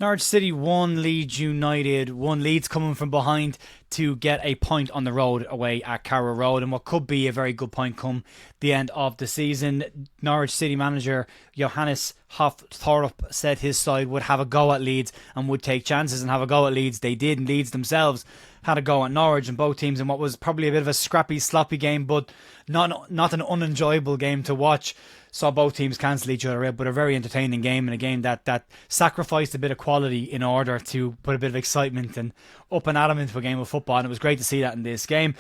Norwich City 1, Leeds United 1. Leeds coming from behind to get a point on the road away at Carrow Road, and what could be a very good point come the end of the season. Norwich City manager Johannes Thorup said his side would have a go at Leeds and would take chances and have a go at Leeds. They did, and Leeds themselves had a go at Norwich, and both teams in what was probably a bit of a scrappy, sloppy game, but not an unenjoyable game to watch. Saw both teams cancel each other out, but a very entertaining game, and a game that sacrificed a bit of quality in order to put a bit of excitement and up and at 'em into a game of football, and it was great to see that in this game.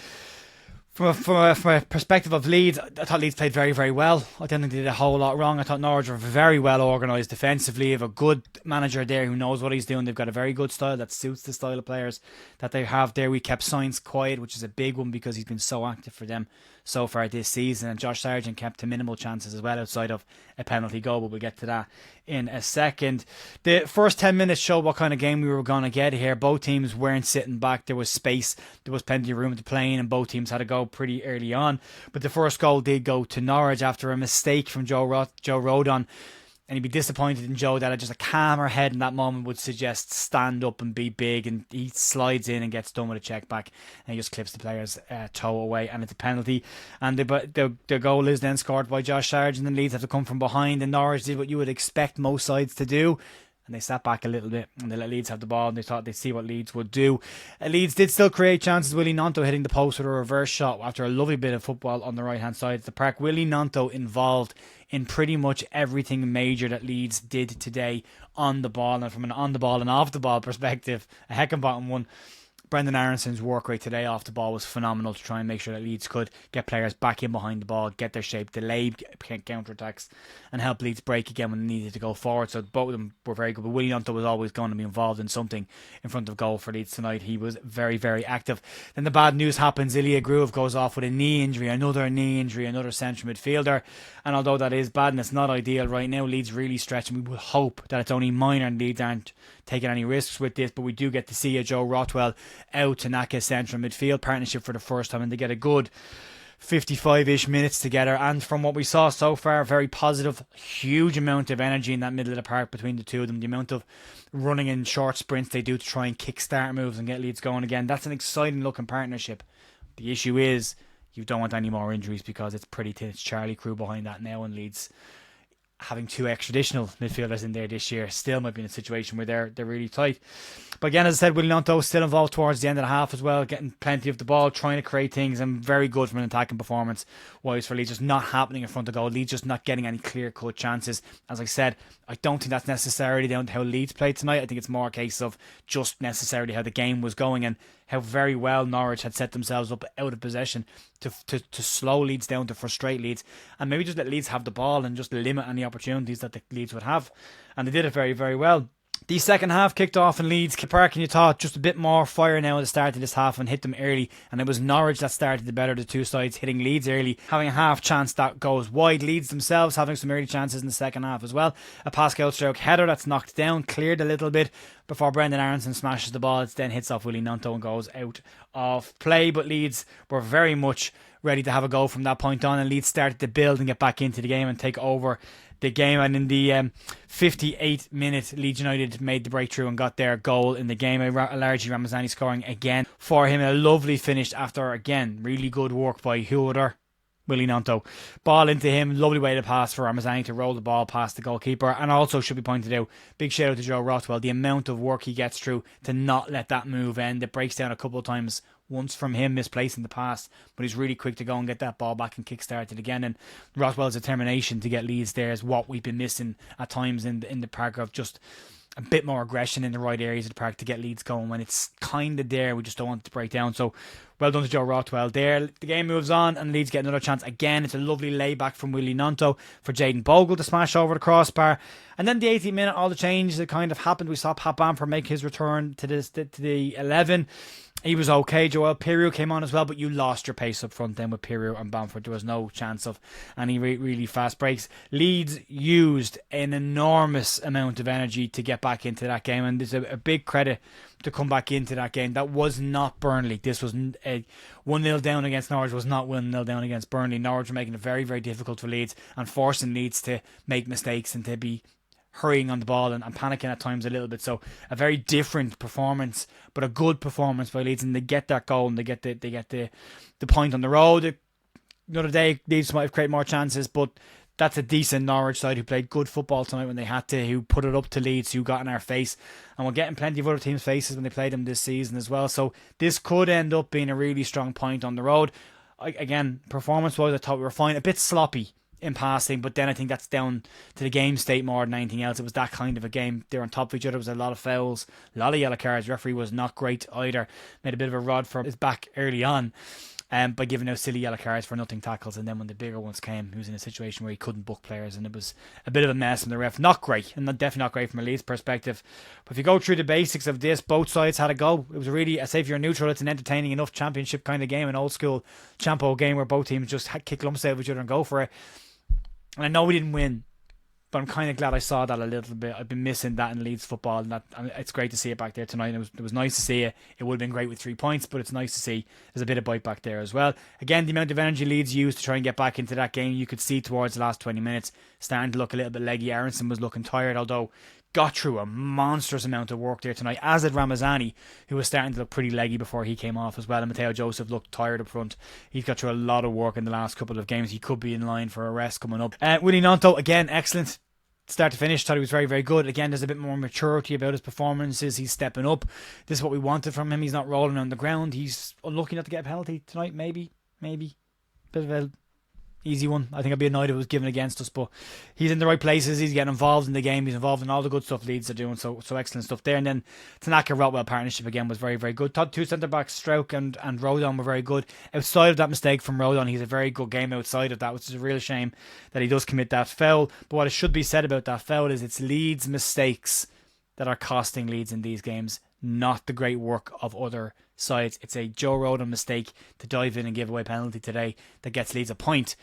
From a perspective of Leeds, I thought Leeds played very, very well. I didn't think they did a whole lot wrong. I thought Norwich were very well organised defensively. They have a good manager there who knows what he's doing. They've got a very good style that suits the style of players that they have there. We kept Sainz quiet, which is a big one because he's been so active for them so far this season. And Josh Sargent kept to minimal chances as well outside of a penalty goal, but we'll get to that in a second. The first 10 minutes showed what kind of game we were going to get here. Both teams weren't sitting back. There was space. There was plenty of room to play in, and both teams had to go pretty early on. But the first goal did go to Norwich after a mistake from Joe Rodon. And he'd be disappointed in Joe that just a calmer head in that moment would suggest stand up and be big, and he slides in and gets done with a check back, and he just clips the player's toe away, and it's a penalty. And the goal is then scored by Josh Sargent, and Leeds have to come from behind, and Norwich did what you would expect most sides to do. And they sat back a little bit and they let Leeds have the ball, and they thought they'd see what Leeds would do. Leeds did still create chances. Willie Gnonto hitting the post with a reverse shot after a lovely bit of football on the right hand side of the park. Willie Gnonto involved in pretty much everything major that Leeds did today on the ball, and from an on the ball and off the ball perspective, a Heckenbottom one. Brendan Aronson's work rate today off the ball was phenomenal to try and make sure that Leeds could get players back in behind the ball, get their shape, delay counter-attacks, and help Leeds break again when they needed to go forward. So both of them were very good. But Willie Gnonto was always going to be involved in something in front of goal for Leeds tonight. He was very, very active. Then the bad news happens. Ilya Gruev goes off with a knee injury, another central midfielder. And although that is bad and it's not ideal right now, Leeds really stretch, and we would hope that it's only minor and Leeds aren't taking any risks with this. But we do get to see a Joe Rothwell out to Naka's central midfield partnership for the first time, and they get a good 55-ish minutes together. And from what we saw so far, very positive, huge amount of energy in that middle of the park between the two of them. The amount of running in short sprints they do to try and kick-start moves and get Leeds going again. That's an exciting looking partnership. The issue is you don't want any more injuries because it's pretty thin. It's Charlie Crew behind that now, and Leeds having two extra-additional midfielders in there this year still might be in a situation where they're really tight. But again, as I said, Willie Gnonto still involved towards the end of the half as well, getting plenty of the ball, trying to create things, and very good from an attacking performance wise for Leeds. Just not happening in front of goal. Leeds just not getting any clear-cut chances. As I said, I don't think that's necessarily down to how Leeds played tonight. I think it's more a case of just necessarily how the game was going and how very well Norwich had set themselves up out of possession to slow Leeds down, to frustrate Leeds, and maybe just let Leeds have the ball and just limit any opportunities that the Leeds would have. And they did it very, very well. The second half kicked off in Leeds Park, and you thought just a bit more fire now at the start of this half and hit them early. And it was Norwich that started the better of the two sides, hitting Leeds early, having a half chance that goes wide. Leeds themselves having some early chances in the second half as well. A Pascal Stroke header that's knocked down, cleared a little bit before Brendan Aronson smashes the ball. It then hits off Willie Gnonto and goes out of play. But Leeds were very much ready to have a go from that point on, and Leeds started to build and get back into the game and take over the game. And in the 58th minute, Leeds United made the breakthrough and got their goal in the game. Largi Ramazani scoring again for him. A lovely finish after, again, really good work by Hooder. Willie Gnonto. Ball into him. Lovely way to pass for Ramazani to roll the ball past the goalkeeper. And also should be pointed out, big shout out to Joe Rothwell. The amount of work he gets through to not let that move end. It breaks down a couple of times. Once from him misplacing the pass, but he's really quick to go and get that ball back and kick-start it again. And Rothwell's determination to get Leeds there is what we've been missing at times in the park, of just a bit more aggression in the right areas of the park to get Leeds going. When it's kind of there, we just don't want it to break down. So well done to Joe Rothwell there. The game moves on and Leeds get another chance again. It's a lovely layback from Willie Gnonto for Jayden Bogle to smash over the crossbar. And then the 80th minute, all the changes that kind of happened. We saw Pat Bamford make his return to the 11. He was okay. Joel Piroux came on as well, but you lost your pace up front then with Piroux and Bamford. There was no chance of any really fast breaks. Leeds used an enormous amount of energy to get back into that game, and there's a big credit to come back into that game. That was not Burnley. This was 1-0 down against Norwich, was not 1-0 down against Burnley. Norwich were making it very, very difficult for Leeds and forcing Leeds to make mistakes and to be hurrying on the ball and panicking at times a little bit. So a very different performance, but a good performance by Leeds, and they get that goal and they get the point on the road. Another day, Leeds might have created more chances, but that's a decent Norwich side who played good football tonight when they had to, who put it up to Leeds, who got in our face, and we're getting plenty of other teams' faces when they played them this season as well. So this could end up being a really strong point on the road. Again, performance-wise, I thought we were fine. A bit sloppy in passing, but then I think that's down to the game state more than anything else. It was that kind of a game. They were on top of each other. There was a lot of fouls, a lot of yellow cards. The referee was not great either. Made a bit of a rod for his back early on. By giving out silly yellow cards for nothing tackles, and then when the bigger ones came, he was in a situation where he couldn't book players, and it was a bit of a mess from the ref. Not great, and definitely not great from a Leeds perspective. But if you go through the basics of this, both sides had a go. It was really, I say if you're neutral, it's an entertaining enough championship kind of game, an old school Champo game where both teams just kick lumps out of each other and go for it. And I know we didn't win, but I'm kind of glad I saw that a little bit. I've been missing that in Leeds football, and it's great to see it back there tonight. It was nice to see it. It would have been great with 3 points, but it's nice to see there's a bit of bite back there as well. Again, the amount of energy Leeds used to try and get back into that game, you could see towards the last 20 minutes, starting to look a little bit leggy. Aronson was looking tired, although got through a monstrous amount of work there tonight, as did Ramazani, who was starting to look pretty leggy before he came off as well. And Mateo Joseph looked tired up front. He's got through a lot of work in the last couple of games. He could be in line for a rest coming up. Willie Gnonto, again, excellent. Start to finish, thought he was very, very good. Again, there's a bit more maturity about his performances. He's stepping up. This is what we wanted from him. He's not rolling on the ground. He's unlucky not to get a penalty tonight, maybe. Bit of a easy one. I think I'd be annoyed if it was given against us, but he's in the right places. He's getting involved in the game. He's involved in all the good stuff Leeds are doing, so excellent stuff there. And then Tanaka-Rotwell partnership again was very, very good. Thought two centre-backs, Strauch and Rodon, were very good. Outside of that mistake from Rodon, he's a very good game outside of that, which is a real shame that he does commit that foul. But what it should be said about that foul is it's Leeds' mistakes that are costing Leeds in these games, not the great work of other sides. It's a Joe Rodon mistake to dive in and give away a penalty today that gets Leeds a point.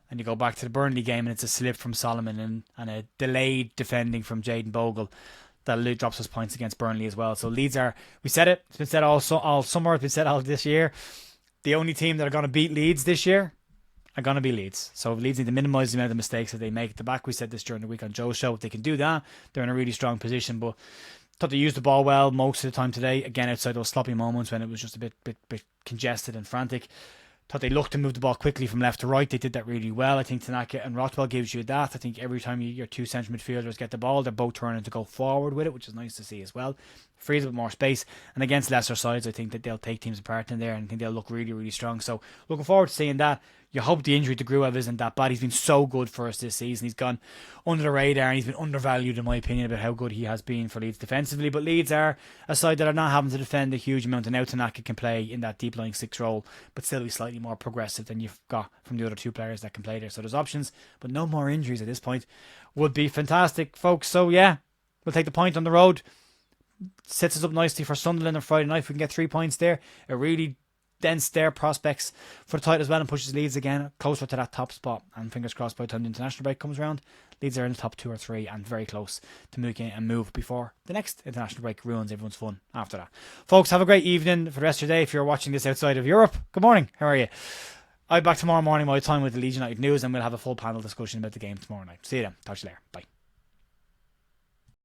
And you go back to the Burnley game and it's a slip from Solomon and a delayed defending from Jayden Bogle that drops us points against Burnley as well. So Leeds are, we said it, it's been said all summer, it's been said all this year, the only team that are going to beat Leeds this year are going to be Leeds. So Leeds need to minimise the amount of mistakes that they make at the back. We said this during the week on Joe's show. If they can do that, they're in a really strong position. But thought they used the ball well most of the time today. Again, outside those sloppy moments when it was just a bit congested and frantic. Thought they looked to move the ball quickly from left to right. They did that really well. I think Tanaka and Rothwell gives you that. I think every time your two central midfielders get the ball, they're both turning to go forward with it, which is nice to see as well. Frees a bit more space. And against lesser sides, I think that they'll take teams apart in there and I think they'll look really, really strong. So looking forward to seeing that. You hope the injury to Gruev isn't that bad. He's been so good for us this season. He's gone under the radar and he's been undervalued in my opinion about how good he has been for Leeds defensively. But Leeds are a side that are not having to defend a huge amount, and now Tanaka can play in that deep lying six role but still be slightly more progressive than you've got from the other two players that can play there. So there's options, but no more injuries at this point would be fantastic, folks. So yeah, we'll take the point on the road. Sets us up nicely for Sunderland on Friday night. If we can get 3 points there, it really dents their prospects for the title as well and pushes Leeds again closer to that top spot. And fingers crossed by the time the international break comes around, Leeds are in the top 2 or 3 and very close to making a move before the next international break ruins everyone's fun after that. Folks, have a great evening for the rest of your day. If you're watching this outside of Europe, good morning, how are you? I'll be back tomorrow morning my time with the Leeds United news and we'll have a full panel discussion about the game tomorrow night. See you then. Talk to you later. Bye.